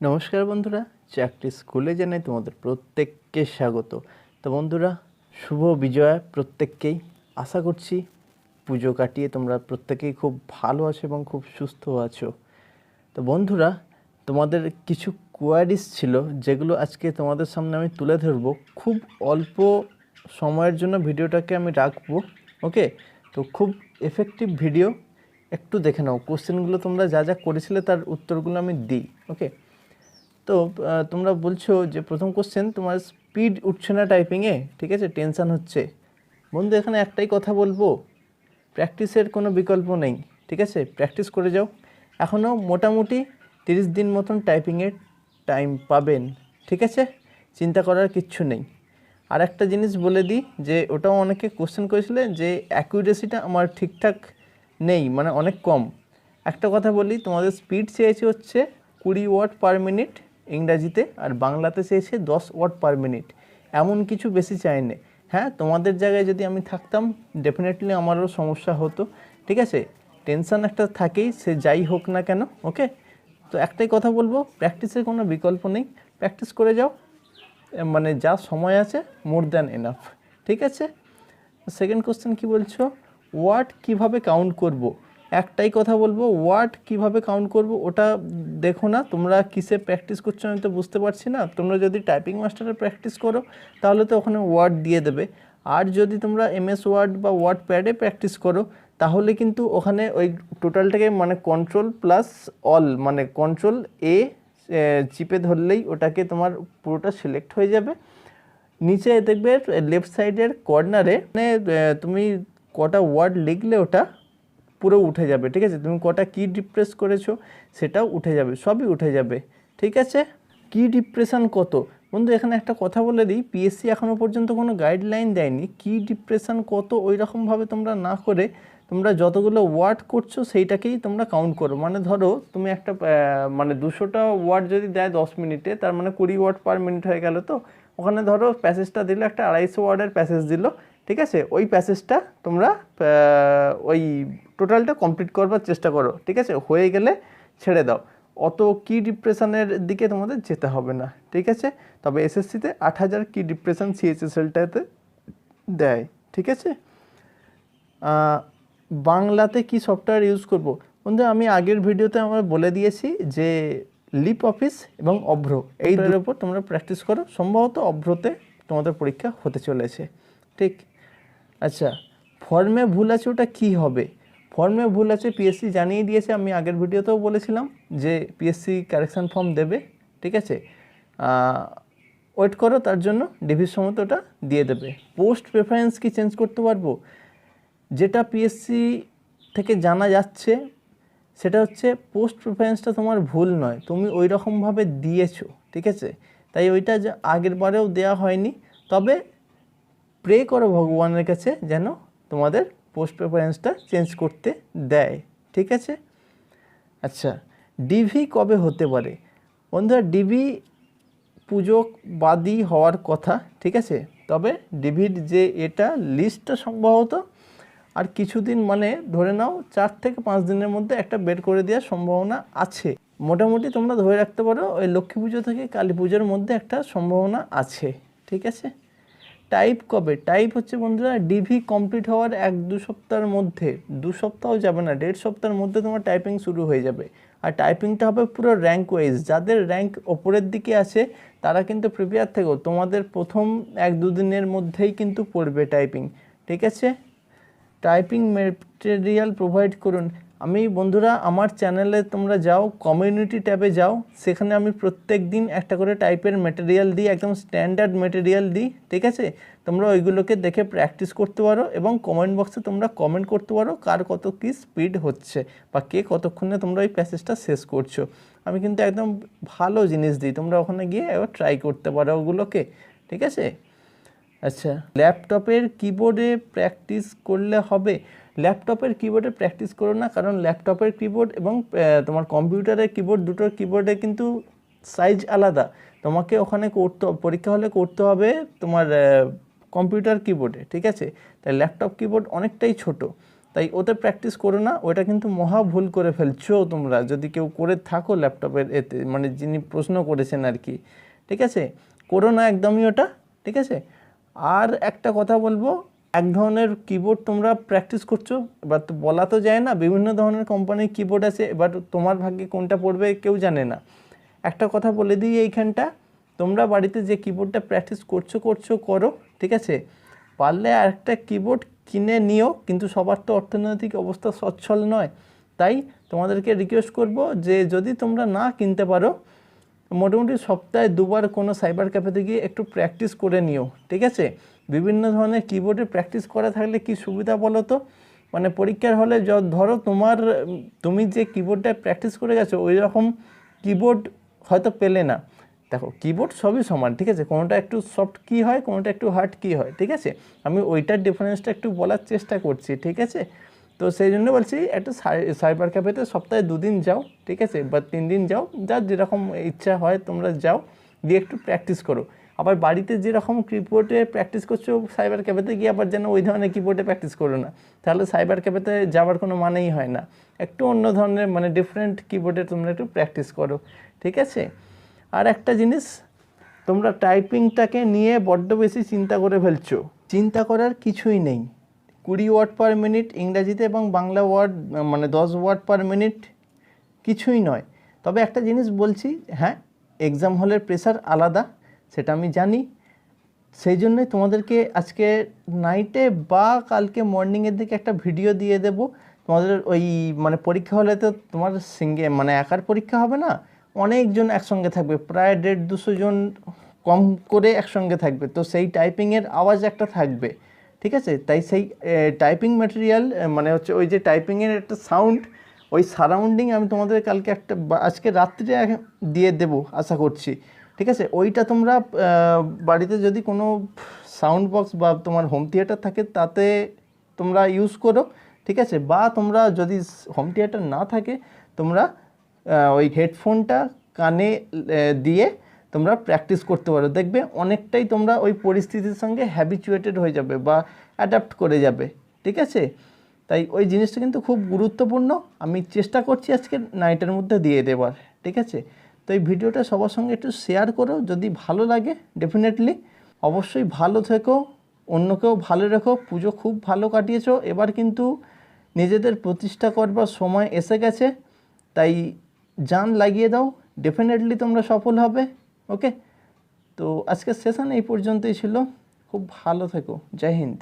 নমস্কার বন্ধুরা, চাকরি স্কুলে জানাই তোমাদের প্রত্যেককে স্বাগত। তো বন্ধুরা, শুভ বিজয়া প্রত্যেককেই। আশা করছি পুজো কাটিয়ে তোমরা প্রত্যেকেই খুব ভালো আছো এবং খুব সুস্থ আছো। তো বন্ধুরা, তোমাদের কিছু কোয়ারিজ ছিল যেগুলো আজকে তোমাদের সামনে আমি তুলে ধরবো। খুব অল্প সময়ের জন্য ভিডিওটাকে আমি রাখবো, ওকে? তো খুব এফেক্টিভ ভিডিও, একটু দেখে নাও। কোশ্চেনগুলো তোমরা যা যা করেছিলে তার উত্তরগুলো আমি দিই, ওকে? তো তোমরা বলছো যে প্রথম কোশ্চেন, তোমার স্পিড উঠছে না টাইপিংয়ে, ঠিক আছে, টেনশান হচ্ছে। বন্ধু, এখানে একটাই কথা বলবো, প্র্যাকটিসের কোনো বিকল্প নেই, ঠিক আছে? প্র্যাকটিস করে যাও। এখনও মোটামুটি 30 দিন মতন টাইপিংয়ের টাইম পাবেন, ঠিক আছে? চিন্তা করার কিচ্ছু নেই। আর একটা জিনিস বলে দিই, যে ওটাও অনেকে কোশ্চেন করেছিলেন যে অ্যাকুরেসিটা আমার ঠিকঠাক নেই, মানে অনেক কম। একটা কথা বলি, তোমাদের স্পিড চেয়েছে হচ্ছে 20 ওয়ার্ড পার মিনিট ইংরাজিতে, আর বাংলাতে চেয়েছে 10 ওয়ার্ড পার মিনিট। এমন কিছু বেশি চাইনি। হ্যাঁ, তোমাদের জায়গায় যদি আমি থাকতাম ডেফিনেটলি আমারও সমস্যা হতো, ঠিক আছে? টেনশান একটা থাকেই, সে যাই হোক না কেন, ওকে? তো একটাই কথা বলবো, প্র্যাকটিসের কোনো বিকল্প নেই, প্র্যাকটিস করে যাও। মানে যা সময় আছে মোর দ্যান এনাফ, ঠিক আছে? সেকেন্ড কোশ্চেন কি বলছো, ওয়ার্ড কিভাবে কাউন্ট করব? একটাই কথা বলবো, ওয়ার্ড কিভাবে কাউন্ট করব ওটা দেখো না। তোমরা কিসে প্র্যাকটিস করছো আমি তো বুঝতে পারছি না। তোমরা যদি টাইপিং মাস্টারে প্র্যাকটিস করো তাহলে তো ওখানে ওয়ার্ড দিয়ে দেবে। আর যদি তোমরা এমএস ওয়ার্ড বা ওয়ার্ড প্যাডে প্র্যাকটিস করো তাহলে কিন্তু ওখানে ওই টোটালটাকে মানে কন্ট্রোল প্লাস অল, মানে কন্ট্রোল এ চিপে ধরলেই ওটাকে তোমার পুরোটা সিলেক্ট হয়ে যাবে। নিচে দেখবে লেফট সাইডের কর্নারে মানে তুমি কটা ওয়ার্ড লিখলে ওটা পুরো উঠে যাবে, ঠিক আছে? তুমি কটা কি ডিপ্রেস করেছো সেটাও উঠে যাবে, সবই উঠে যাবে, ঠিক আছে? কি ডিপ্রেশন কত? বন্ধু, এখানে একটা কথা বলে দিই, পিএসসি এখনও পর্যন্ত কোনো গাইডলাইন দেয়নি। কি ডিপ্রেশন কত ওই রকমভাবে তোমরা না করে তোমরা যতগুলো ওয়ার্ড করছো সেইটাকেই তোমরা কাউন্ট করো। মানে ধরো তুমি একটা মানে 200টা ওয়ার্ড যদি দেয় 10 মিনিটে, তার মানে 20 ওয়ার্ড পার মিনিট হয়ে গেল। তো ওখানে ধরো প্যাসেজটা দিল, একটা 250 ওয়ার্ডের প্যাসেজ দিল, ঠিক আছে? ওই প্যাসেজটা তোমরা ওই টোটালটা কমপ্লিট করবার চেষ্টা করো, ঠিক আছে? হয়ে গেলে ছেড়ে দাও, অত কি ডিপ্রেশনের দিকে তোমাদের যেতে হবে না, ঠিক আছে? তবে এসএসসিতে 8000 কি ডিপ্রেশন সিএইচএসএলটাতে দেয়, ঠিক আছে? বাংলাতে কি সফটওয়্যার ইউজ করব? বন্ধু, আমি আগের ভিডিওতে আমরা বলে দিয়েছি যে লিপ অফিস এবং অভ্র, এই দুটোর উপর তোমরা প্র্যাকটিস করো। সম্ভবত অভ্রতে তোমাদের পরীক্ষা হতে চলেছে, ঠিক? আচ্ছা, ফর্মে ভুল আছে, ওটা কি হবে? ফর্মে ভুল আছে পিএসসি জানিয়ে দিয়েছে, আমি আগের ভিডিওতেও বলেছিলাম যে পিএসসি কারেকশান ফর্ম দেবে, ঠিক আছে? ওয়েট করো, তার জন্য ডিভির সময় ওটা দিয়ে দেবে। পোস্ট প্রেফারেন্স কি চেঞ্জ করতে পারবো? যেটা পিএসসি থেকে জানা যাচ্ছে সেটা হচ্ছে পোস্ট প্রেফারেন্সটা তোমার ভুল নয়, তুমি ওই রকমভাবে দিয়েছো, ঠিক আছে? তাই ওইটা যে আগের বারেও দেওয়া হয়নি। তবে প্রে করো ভগবানের কাছে যেন তোমাদের পোস্ট প্রেফারেন্সটা চেঞ্জ করতে দেয়, ঠিক আছে? আচ্ছা, ডিভি কবে হতে পারে? বন্ধুরা, ডিভি পুজো বাদই হওয়ার কথা, ঠিক আছে? তবে ডিভির যে এটা লিস্টটা সম্ভবত আর কিছুদিন, মানে ধরে নাও 4 থেকে 5 দিনের মধ্যে একটা বের করে দেওয়ার সম্ভাবনা আছে। মোটামুটি তোমরা ধরে রাখতে পারো ওই লক্ষ্মী পুজো থেকে কালী পুজোর মধ্যে একটা সম্ভাবনা আছে, ঠিক আছে? টাইপ কবে? টাইপ হচ্ছে বন্ধুরা ডিভি কমপ্লিট হওয়ার 1-2 সপ্তাহের মধ্যে, 2 সপ্তাহ যাবে না, 1.5 সপ্তাহের মধ্যে তোমার টাইপিং শুরু হয়ে যাবে। আর টাইপিংটা হবে পুরো র্যাঙ্ক ওয়াইজ। যাদের র্যাঙ্ক ওপরের দিকে আছে তারা কিন্তু প্রিপেয়ার থেকো, তোমাদের প্রথম 1-2 দিনের মধ্যেই কিন্তু পড়বে টাইপিং, ঠিক আছে? টাইপিং মেটেরিয়াল প্রোভাইড করুন। আমি বন্ধুরা আমার চ্যানেলে তোমরা যাও, কমিউনিটি ট্যাবে যাও, সেখানে আমি প্রত্যেক দিন একটা করে টাইপের মেটেরিয়াল দিই, একদম স্ট্যান্ডার্ড মেটেরিয়াল দিই, ঠিক আছে? তোমরা ওইগুলোকে দেখে প্র্যাকটিস করতে পারো এবং কমেন্ট বক্সে তোমরা কমেন্ট করতে পারো কার কত কী স্পিড হচ্ছে বা কে কতক্ষণে তোমরা ওই প্যাসেজটা শেষ করছো। আমি কিন্তু একদম ভালো জিনিস দিই, তোমরা ওখানে গিয়ে এবার ট্রাই করতে পারো ওগুলোকে, ঠিক আছে? আচ্ছা, ল্যাপটপের কিবোর্ডে প্র্যাকটিস করলে হবে? ল্যাপটপের কিবোর্ডে প্র্যাকটিস করো না, কারণ ল্যাপটপের কিবোর্ড এবং তোমার কম্পিউটারের কিবোর্ড, দুটোর কিবোর্ডে কিন্তু সাইজ আলাদা। তোমাকে ওখানে পরীক্ষা হলে করতে হবে তোমার কম্পিউটার কিবোর্ডে, ঠিক আছে? তাই ল্যাপটপ কিবোর্ড অনেকটাই ছোট, তাই ওতে প্র্যাকটিস করো না, ওটা কিন্তু মহা ভুল করে ফেলছো তোমরা যদি কেউ করে থাকো ল্যাপটপের এতে, মানে যিনি প্রশ্ন করেছেন আর কি। ঠিক আছে, করো না একদমই ওটা। ঠিক আছে, আর একটা কথা বলবো, এক ধরনের কিবোর্ড তোমরা প্র্যাকটিস করছো, এবার তো বলা তো যায় না, বিভিন্ন ধরনের কোম্পানির কিবোর্ড আছে, এবার তোমার ভাগ্যে কোনটা পড়বে কেউ জানে না। একটা কথা বলে দিই এইখানটা, তোমরা বাড়িতে যে কিবোর্ডটা প্র্যাকটিস করো, ঠিক আছে, পারলে আরেকটা কিবোর্ড কিনে নিও, কিন্তু সবার তো অর্থনৈতিক অবস্থা সচ্ছল নয়, তাই তোমাদেরকে রিকোয়েস্ট করব যে যদি তোমরা না কিনতে পারো, মোটামুটি সপ্তাহে 2বার কোনো সাইবার ক্যাফেতে গিয়ে একটু প্র্যাকটিস করে নিও। ঠিক আছে, বিভিন্ন ধরনের কিবোর্ডে প্র্যাকটিস করা থাকলে কি সুবিধা বলো তো, মানে পরীক্ষার হলে ধরো তুমি যে কিবোর্ডটা প্র্যাকটিস করে গেছো ওই রকম কিবোর্ড হয়তো পেলে না। দেখো কিবোর্ড সবই সমান, ঠিক আছে, কোনোটা একটু সফট কি হয়, কোনোটা একটু হার্ড কি হয়। ঠিক আছে, আমি ওইটার ডিফারেন্সটা একটু বলার চেষ্টা করছি। ঠিক আছে, তো সেই জন্য বলছি একটা সাইবার ক্যাফেতে সপ্তাহে 2 দিন যাও, ঠিক আছে, বা 3 দিন যাও, যার যেরকম ইচ্ছা হয় তোমরা যাও, গিয়ে একটু প্র্যাকটিস করো। আবার বাড়িতে যেরকম কিবোর্ডে প্র্যাকটিস করছো সাইবার ক্যাফেতে গিয়ে আবার যেন ওই ধরনের কিবোর্ডে প্র্যাকটিস করো না, তাহলে সাইবার ক্যাফেতে যাওয়ার কোনো মানেই হয় না। একটু অন্য ধরনের মানে ডিফারেন্ট কিবোর্ডে তোমরা একটু প্র্যাকটিস করো। ঠিক আছে, আর একটা জিনিস, তোমরা টাইপিংটাকে নিয়ে বড্ড বেশি চিন্তা করে ফেলছো। চিন্তা করার কিছুই নেই। 20 ওয়ার্ড পার মিনিট ইংরাজিতে এবং বাংলা ওয়ার্ড মানে 10 ওয়ার্ড পার মিনিট কিছুই নয়। তবে একটা জিনিস বলছি, হ্যাঁ এক্সাম হলের প্রেশার আলাদা, সেটা আমি জানি, সেই জন্যই তোমাদেরকে আজকে নাইটে বা কালকে মর্নিংয়ের দিকে একটা ভিডিও দিয়ে দেব। তোমাদের ওই মানে পরীক্ষা হলে তো তোমার মানে একার পরীক্ষা হবে না, অনেকজন একসঙ্গে থাকবে, প্রায় 150-200 জন কম করে একসঙ্গে থাকবে, তো সেই টাইপিংয়ের আওয়াজ একটা থাকবে। ঠিক আছে, তাই সেই টাইপিং ম্যাটেরিয়াল মানে হচ্ছে ওই যে টাইপিংয়ের একটা সাউন্ড, ওই সারাউন্ডিং আমি তোমাদের কালকে আজকে রাত্রে দিয়ে দেব আশা করছি। ঠিক আছে, ওইটা তোমরা বাড়িতে যদি কোনো সাউন্ড বক্স বা তোমার হোম থিয়েটার থাকে তাতে তোমরা ইউজ করো। ঠিক আছে, বা তোমরা যদি হোম থিয়েটার না থাকে তোমরা ওই হেডফোনটা কানে দিয়ে তোমরা প্র্যাকটিস করতে পারো, দেখবে অনেকটাই তোমরা ওই পরিস্থিতির সঙ্গে হ্যাবিচুয়েটেড হয়ে যাবে বা অ্যাডাপ্ট করে যাবে। ঠিক আছে, তাই ওই জিনিসটা কিন্তু খুব গুরুত্বপূর্ণ, আমি চেষ্টা করছি আজকে নাইটের মধ্যে দিয়ে দেবার। ঠিক আছে, তো এই ভিডিওটা সবার সঙ্গে একটু শেয়ার করো, যদি ভালো লাগে ডেফিনেটলি। অবশ্যই ভালো থেকো, অন্যকেও ভালো রেখো। পুজো খুব ভালো কাটিয়েছো, এবার কিন্তু নিজেদের প্রতিষ্ঠা করবার সময় এসে গেছে, তাই জান লাগিয়ে দাও, ডেফিনেটলি তোমরা সফল হবে। ওকে, তো আজকের সেশন এই পর্যন্তই ছিল, খুব ভালো থেকো, জয় হিন্দ।